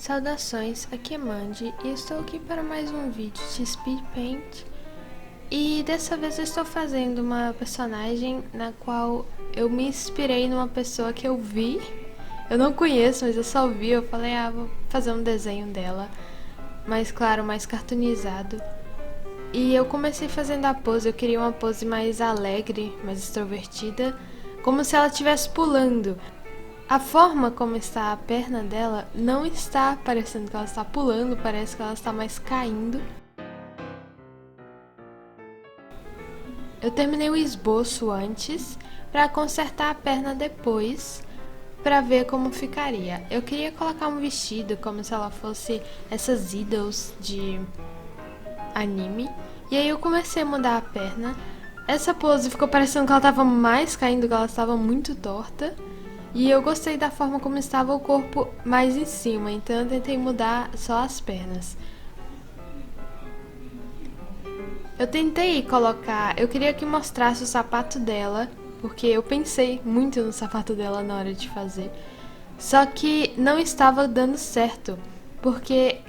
Saudações, aqui é Mandy e estou aqui para mais um vídeo de Speed Paint. E dessa vez eu estou fazendo uma personagem na qual eu me inspirei numa pessoa que eu vi. Eu não conheço, mas eu só vi, eu falei, vou fazer um desenho dela. Mais claro, mais cartoonizado. E eu comecei fazendo a pose, eu queria uma pose mais alegre, mais extrovertida, como se ela estivesse pulando. A forma como está a perna dela não está parecendo que ela está pulando, parece que ela está mais caindo. Eu terminei o esboço antes para consertar a perna depois, para ver como ficaria. Eu queria colocar um vestido como se ela fosse essas idols de anime. E aí eu comecei a mudar a perna. Essa pose ficou parecendo que ela estava mais caindo, que ela estava muito torta. E eu gostei da forma como estava o corpo mais em cima, então eu tentei mudar só as pernas. Eu tentei colocar, eu queria que mostrasse o sapato dela, porque eu pensei muito no sapato dela na hora de fazer. Só que não estava dando certo, porque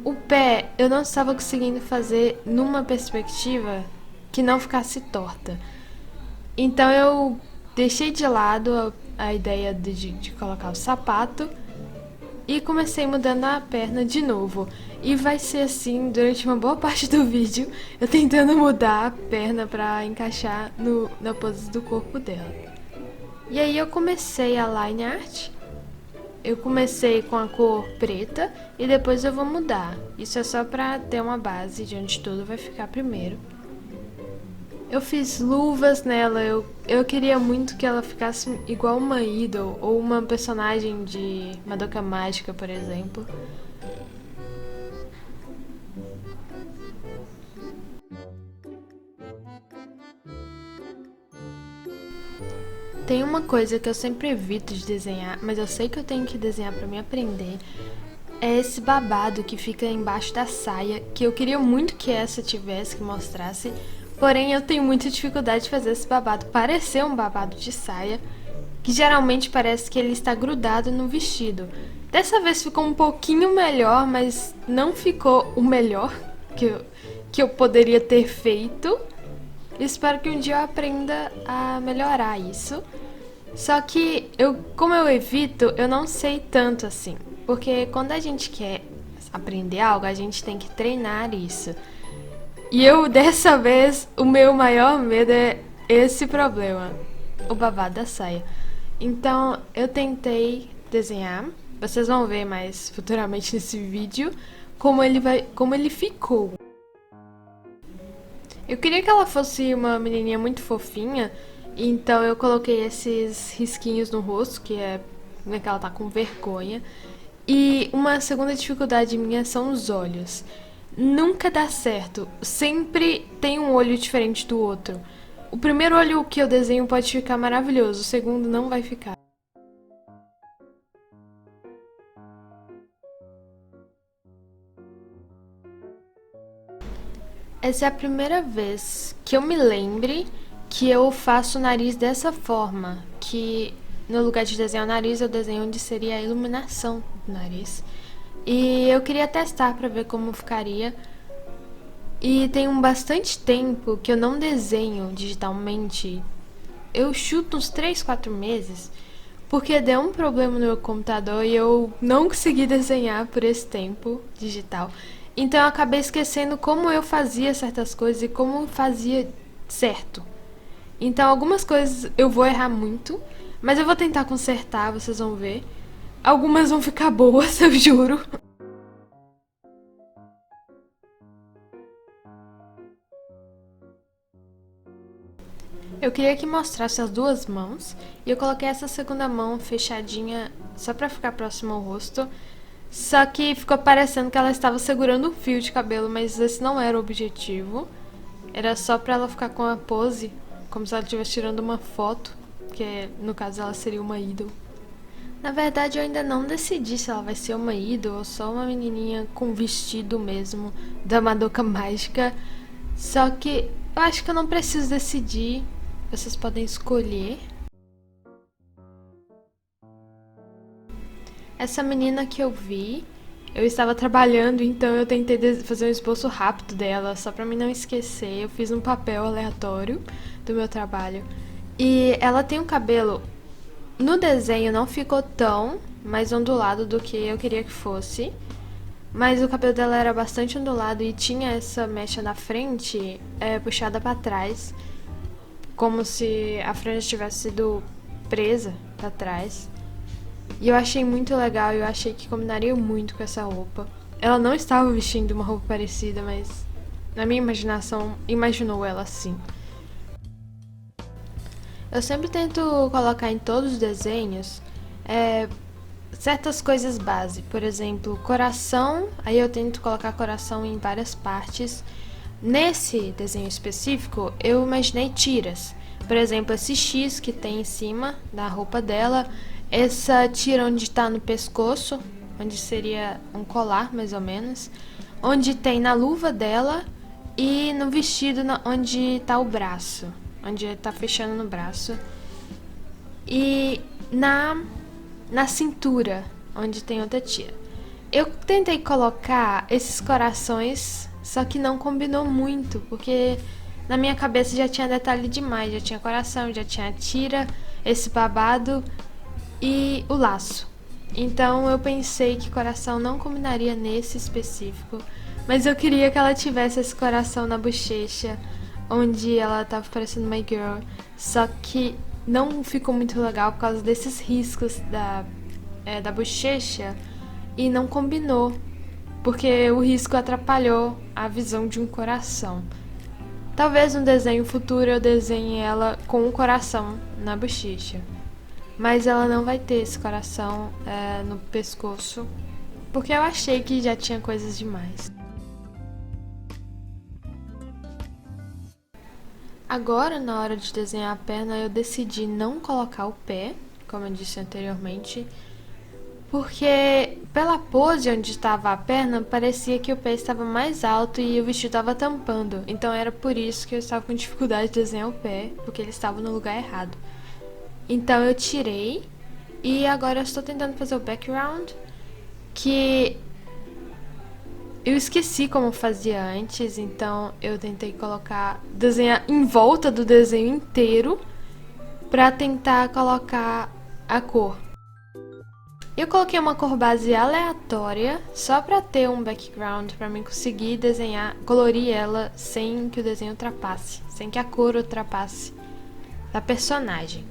o pé eu não estava conseguindo fazer numa perspectiva que não ficasse torta. Então eu deixei de lado a ideia de colocar o sapato e comecei mudando a perna de novo. E vai ser assim durante uma boa parte do vídeo, eu tentando mudar a perna pra encaixar na pose do corpo dela. E aí eu comecei a line art. Eu comecei com a cor preta e depois eu vou mudar. Isso é só pra ter uma base de onde tudo vai ficar primeiro. Eu fiz luvas nela, eu queria muito que ela ficasse igual uma idol ou uma personagem de Madoka Mágica, por exemplo. Tem uma coisa que eu sempre evito de desenhar, mas eu sei que eu tenho que desenhar pra me aprender. É esse babado que fica embaixo da saia, que eu queria muito que essa tivesse, que mostrasse. Porém, eu tenho muita dificuldade de fazer esse babado parecer um babado de saia, que geralmente parece que ele está grudado no vestido. Dessa vez ficou um pouquinho melhor, mas não ficou o melhor que eu poderia ter feito. Espero que um dia eu aprenda a melhorar isso. Só que, como eu evito, eu não sei tanto assim. Porque quando a gente quer aprender algo, a gente tem que treinar isso. E dessa vez, o meu maior medo é esse problema, o babado da saia. Então, eu tentei desenhar, vocês vão ver mais futuramente nesse vídeo, como ele ficou. Eu queria que ela fosse uma menininha muito fofinha, então eu coloquei esses risquinhos no rosto, que é que ela tá com vergonha. E uma segunda dificuldade minha são os olhos. Nunca dá certo, sempre tem um olho diferente do outro. O primeiro olho que eu desenho pode ficar maravilhoso, o segundo não vai ficar. Essa é a primeira vez que eu me lembre que eu faço o nariz dessa forma, que no lugar de desenhar o nariz, eu desenho onde seria a iluminação do nariz. E eu queria testar pra ver como ficaria. E tem bastante tempo que eu não desenho digitalmente. Eu chuto uns 3, 4 meses, porque deu um problema no meu computador e eu não consegui desenhar por esse tempo digital. Então eu acabei esquecendo como eu fazia certas coisas e como fazia certo. Então algumas coisas eu vou errar muito, mas eu vou tentar consertar, vocês vão ver. Algumas vão ficar boas, eu juro. Eu queria que mostrasse as duas mãos, e eu coloquei essa segunda mão fechadinha só pra ficar próximo ao rosto. Só que ficou parecendo que ela estava segurando um fio de cabelo, mas esse não era o objetivo. Era só pra ela ficar com a pose, como se ela estivesse tirando uma foto, que no caso ela seria uma idol. Na verdade eu ainda não decidi se ela vai ser uma idol ou só uma menininha com vestido mesmo da Madoka Mágica. Só que eu acho que eu não preciso decidir. Vocês podem escolher. Essa menina que eu vi, Eu estava trabalhando, então eu tentei fazer um esboço rápido dela, só pra mim não esquecer. Eu fiz um papel aleatório do meu trabalho. E ela tem um cabelo. No desenho não ficou tão mais ondulado do que eu queria que fosse. Mas o cabelo dela era bastante ondulado e tinha essa mecha na frente puxada pra trás, como se a franja tivesse sido presa pra trás. E eu achei muito legal, eu achei que combinaria muito com essa roupa. Ela não estava vestindo uma roupa parecida, mas na minha imaginação imaginou ela assim. Eu sempre tento colocar em todos os desenhos certas coisas base. Por exemplo, coração, aí eu tento colocar coração em várias partes. Nesse desenho específico, eu imaginei tiras. Por exemplo, esse X que tem em cima da roupa dela, essa tira onde está no pescoço, onde seria um colar mais ou menos, onde tem na luva dela e no vestido onde está o braço, onde está fechando no braço. E na cintura, onde tem outra tira. Eu tentei colocar esses corações, só que não combinou muito, porque na minha cabeça já tinha detalhe demais. Já tinha coração, já tinha tira, esse babado e o laço. Então eu pensei que coração não combinaria nesse específico, mas eu queria que ela tivesse esse coração na bochecha, onde ela tava parecendo My Girl, só que não ficou muito legal por causa desses riscos da bochecha e não combinou, porque o risco atrapalhou a visão de um coração. Talvez no desenho futuro eu desenhe ela com um coração na bochecha, mas ela não vai ter esse coração no pescoço, porque eu achei que já tinha coisas demais. Agora, na hora de desenhar a perna, eu decidi não colocar o pé, como eu disse anteriormente, porque pela pose onde estava a perna, parecia que o pé estava mais alto e o vestido estava tampando. Então era por isso que eu estava com dificuldade de desenhar o pé, porque ele estava no lugar errado. Então eu tirei e agora eu estou tentando fazer o background, que eu esqueci como fazia antes, então eu tentei desenhar em volta do desenho inteiro pra tentar colocar a cor. Eu coloquei uma cor base aleatória só pra ter um background, pra mim conseguir desenhar, colorir ela sem que o desenho ultrapasse, sem que a cor ultrapasse da personagem.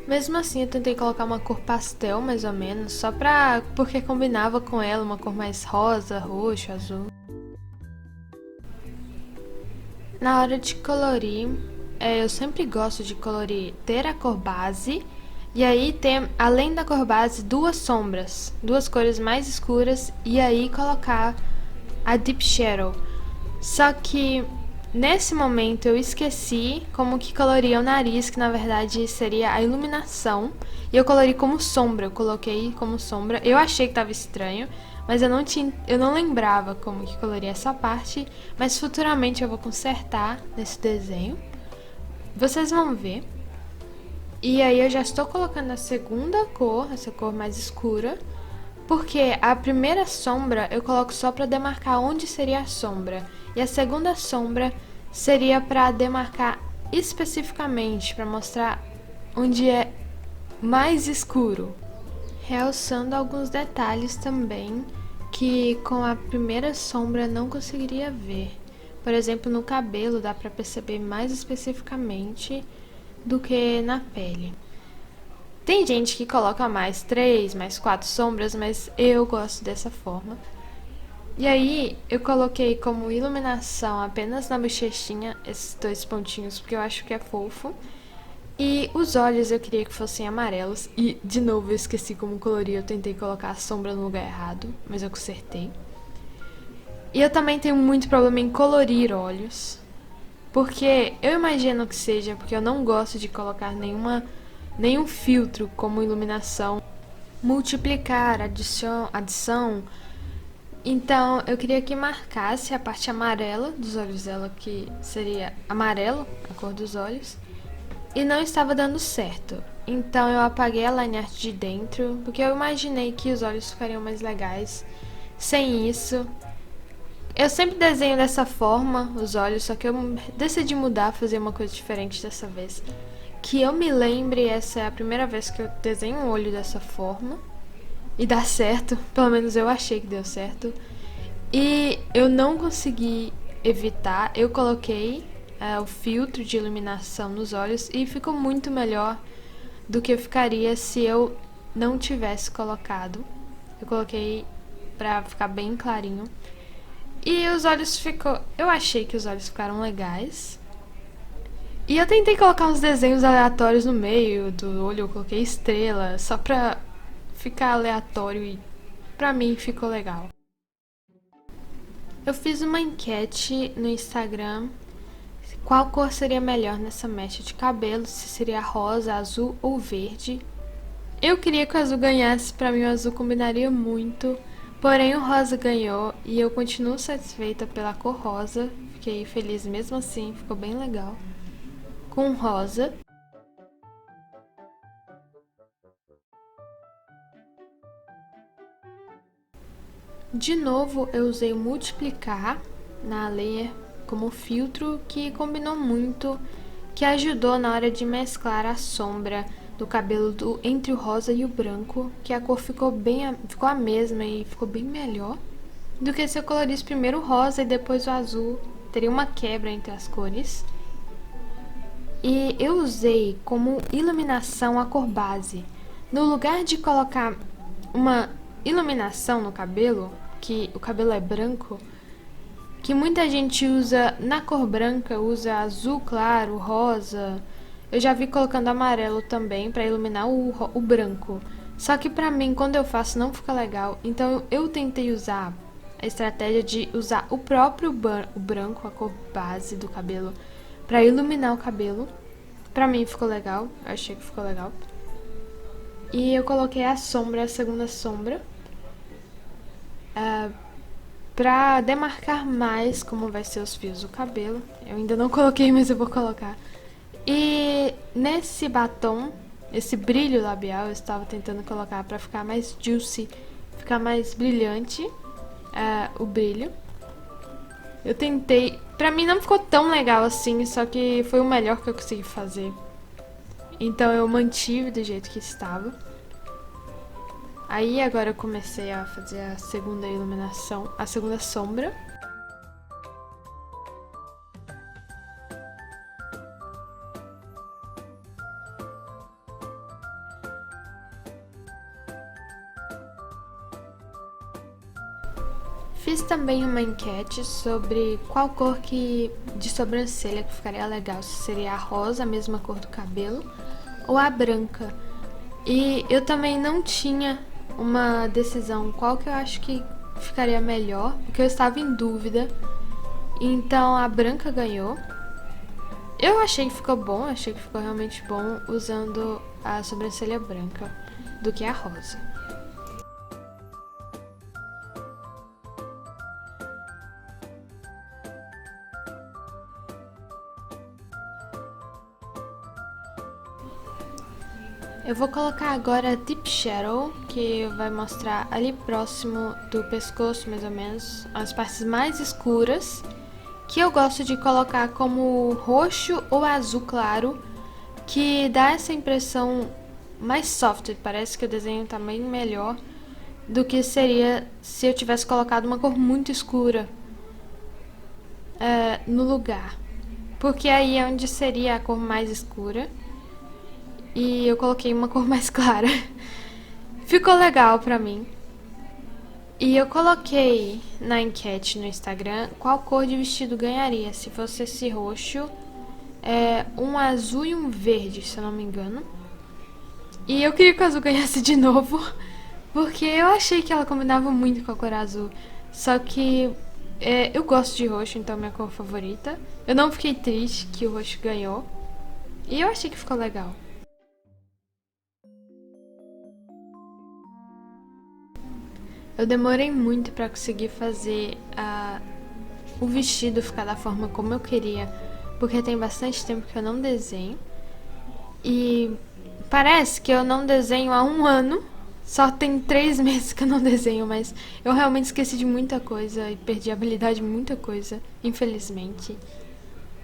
Mesmo assim, eu tentei colocar uma cor pastel, mais ou menos, porque combinava com ela, uma cor mais rosa, roxo, azul. Na hora de colorir, eu sempre gosto de colorir, ter a cor base, e aí ter, além da cor base, duas sombras, duas cores mais escuras, e aí colocar a Deep Shadow. Só que nesse momento eu esqueci como que coloria o nariz, que na verdade seria a iluminação. E eu colori como sombra, eu coloquei como sombra. Eu achei que tava estranho, mas eu não lembrava como que coloria essa parte. Mas futuramente eu vou consertar nesse desenho. Vocês vão ver. E aí eu já estou colocando a segunda cor, essa cor mais escura. Porque a primeira sombra eu coloco só para demarcar onde seria a sombra. E a segunda sombra seria para demarcar especificamente, para mostrar onde é mais escuro. Realçando alguns detalhes também que com a primeira sombra não conseguiria ver. Por exemplo, no cabelo dá para perceber mais especificamente do que na pele. Tem gente que coloca mais 3, mais 4 sombras, mas eu gosto dessa forma. E aí, eu coloquei como iluminação apenas na bochechinha esses dois pontinhos, porque eu acho que é fofo. E os olhos eu queria que fossem amarelos. E, de novo, eu esqueci como colorir, eu tentei colocar a sombra no lugar errado, mas eu consertei. E eu também tenho muito problema em colorir olhos, porque eu imagino que seja porque eu não gosto de colocar nenhum filtro como iluminação, multiplicar, adição. Então eu queria que marcasse a parte amarela dos olhos dela, que seria amarelo, a cor dos olhos. e não estava dando certo. Então eu apaguei a line art de dentro, porque eu imaginei que os olhos ficariam mais legais sem isso. Eu sempre desenho dessa forma os olhos, só que eu decidi mudar, fazer uma coisa diferente dessa vez. Que eu me lembre, essa é a primeira vez que eu desenho um olho dessa forma. E dá certo, pelo menos eu achei que deu certo. E eu não consegui evitar, eu coloquei o filtro de iluminação nos olhos e ficou muito melhor do que ficaria se eu não tivesse colocado. Eu coloquei pra ficar bem clarinho. E os olhos ficou... Eu achei que os olhos ficaram legais. E eu tentei colocar uns desenhos aleatórios no meio do olho. Eu coloquei estrela, só pra ficar aleatório e pra mim ficou legal. Eu fiz uma enquete no Instagram. Qual cor seria melhor nessa mecha de cabelo? Se seria rosa, azul ou verde? Eu queria que o azul ganhasse, pra mim o azul combinaria muito. Porém o rosa ganhou e eu continuo satisfeita pela cor rosa. Fiquei feliz mesmo assim, ficou bem legal. Com rosa. De novo eu usei o multiplicar na layer como filtro, que combinou muito, que ajudou na hora de mesclar a sombra do cabelo entre o rosa e o branco, que a cor ficou a mesma e ficou bem melhor do que se eu colorisse primeiro o rosa e depois o azul. Teria uma quebra entre as cores. E eu usei como iluminação a cor base. No lugar de colocar uma iluminação no cabelo, que o cabelo é branco, que muita gente usa na cor branca, usa azul claro, rosa. Eu já vi colocando amarelo também pra iluminar o branco. Só que pra mim, quando eu faço, não fica legal. Então eu tentei usar a estratégia de usar o próprio branco, a cor base do cabelo, pra iluminar o cabelo. Pra mim ficou legal, eu achei que ficou legal. E eu coloquei a sombra, a segunda sombra, pra demarcar mais como vai ser os fios do cabelo. Eu ainda não coloquei, mas eu vou colocar. E nesse batom, esse brilho labial, eu estava tentando colocar pra ficar mais juicy, ficar mais brilhante o brilho. Eu tentei, pra mim não ficou tão legal assim, só que foi o melhor que eu consegui fazer. Então eu mantive do jeito que estava. Aí agora eu comecei a fazer a segunda iluminação, a segunda sombra. Fiz também uma enquete sobre qual cor de sobrancelha que ficaria legal, se seria a rosa, a mesma cor do cabelo, ou a branca. E eu também não tinha uma decisão qual que eu acho que ficaria melhor, porque eu estava em dúvida. Então a branca ganhou. Eu achei que ficou bom, achei que ficou realmente bom usando a sobrancelha branca do que a rosa. Eu vou colocar agora Deep Shadow, que vai mostrar ali próximo do pescoço, mais ou menos, as partes mais escuras, que eu gosto de colocar como roxo ou azul claro, que dá essa impressão mais soft, parece que o desenho tá bem melhor do que seria se eu tivesse colocado uma cor muito escura no lugar, porque aí é onde seria a cor mais escura. E eu coloquei uma cor mais clara. Ficou legal pra mim. E eu coloquei na enquete no Instagram qual cor de vestido ganharia. Se fosse esse roxo, um azul e um verde, se eu não me engano. E eu queria que o azul ganhasse de novo, porque eu achei que ela combinava muito com a cor azul. Só que eu gosto de roxo, então é minha cor favorita. Eu não fiquei triste que o roxo ganhou. E eu achei que ficou legal. Eu demorei muito pra conseguir fazer o vestido ficar da forma como eu queria, porque tem bastante tempo que eu não desenho. E parece que eu não desenho há um ano. Só tem 3 meses que eu não desenho, mas eu realmente esqueci de muita coisa e perdi a habilidade de muita coisa, infelizmente.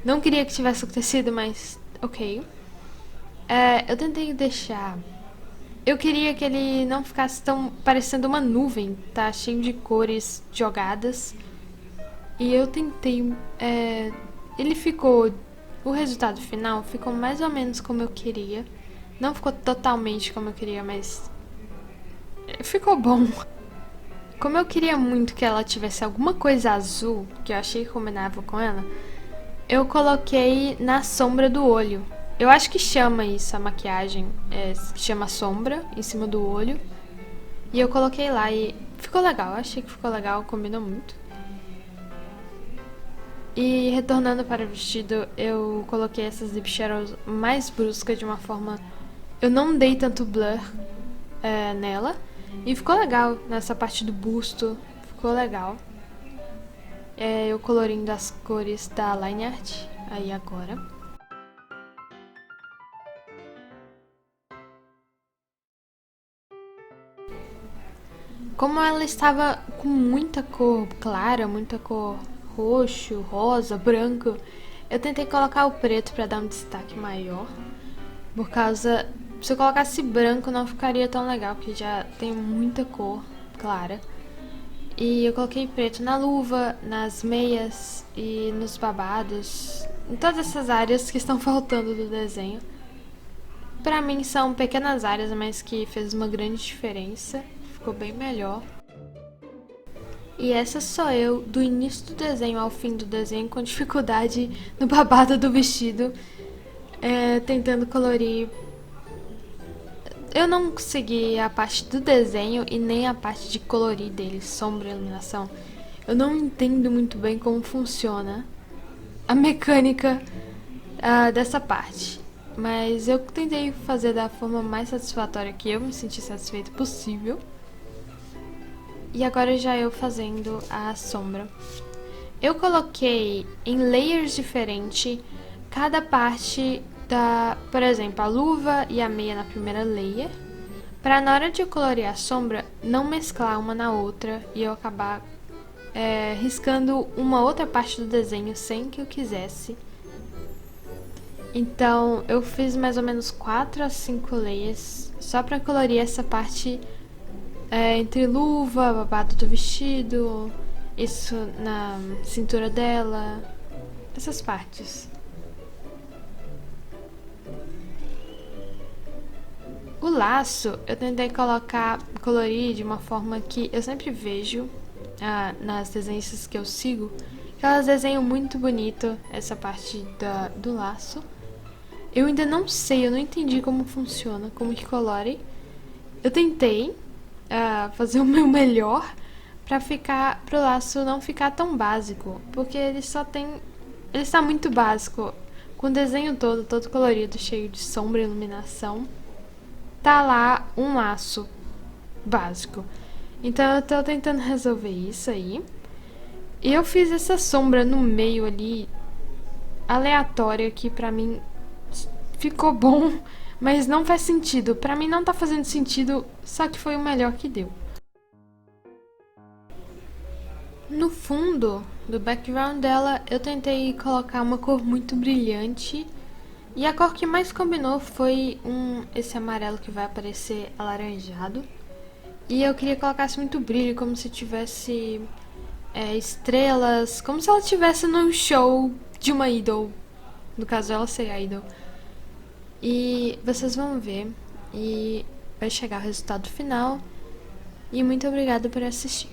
Não queria que tivesse acontecido, mas ok. Eu tentei deixar. Eu queria que ele não ficasse tão parecendo uma nuvem, tá? Cheio de cores jogadas. E eu tentei. Ele ficou. O resultado final ficou mais ou menos como eu queria. Não ficou totalmente como eu queria, mas ficou bom. Como eu queria muito que ela tivesse alguma coisa azul, que eu achei que combinava com ela, eu coloquei na sombra do olho. Eu acho que chama isso, a maquiagem, chama sombra em cima do olho. E eu coloquei lá e ficou legal, achei que ficou legal, combinou muito. E retornando para o vestido, eu coloquei essas lip shadows mais bruscas de uma forma... Eu não dei tanto blur nela. E ficou legal nessa parte do busto, ficou legal. Eu colorindo as cores da line art aí agora. Como ela estava com muita cor clara, muita cor roxo, rosa, branco, eu tentei colocar o preto para dar um destaque maior. Por causa... Se eu colocasse branco não ficaria tão legal, porque já tem muita cor clara. E eu coloquei preto na luva, nas meias e nos babados. Em todas essas áreas que estão faltando do desenho. Pra mim são pequenas áreas, mas que fez uma grande diferença. Ficou bem melhor. E essa sou eu, do início do desenho ao fim do desenho, com dificuldade no babado do vestido. Tentando colorir. Eu não consegui a parte do desenho e nem a parte de colorir dele, sombra e iluminação. Eu não entendo muito bem como funciona a mecânica dessa parte. Mas eu tentei fazer da forma mais satisfatória que eu me senti satisfeito possível. E agora já eu fazendo a sombra. Eu coloquei em layers diferentes cada parte da, por exemplo, a luva e a meia na primeira layer, para na hora de eu colorir a sombra não mesclar uma na outra e eu acabar riscando uma outra parte do desenho sem que eu quisesse. Então eu fiz mais ou menos 4 a 5 layers só para colorir essa parte entre luva, babado do vestido, isso na cintura dela, essas partes. O laço eu tentei colorir de uma forma que eu sempre vejo nas desenhistas que eu sigo, que elas desenham muito bonito essa parte do laço. Eu ainda não sei, eu não entendi como funciona, como que colore. Eu tentei fazer o meu melhor pro laço não ficar tão básico, porque ele está muito básico, com o desenho todo colorido, cheio de sombra e iluminação. Tá lá um laço básico. Então eu tô tentando resolver isso aí. E eu fiz essa sombra no meio ali, aleatória, que pra mim ficou bom, mas não faz sentido. Pra mim não tá fazendo sentido, só que foi o melhor que deu. No fundo do background dela, eu tentei colocar uma cor muito brilhante. E a cor que mais combinou foi esse amarelo que vai aparecer alaranjado. E eu queria que colocasse muito brilho, como se tivesse estrelas, como se ela estivesse num show de uma idol. No caso, ela ser a idol. E vocês vão ver. E vai chegar o resultado final. E muito obrigada por assistir.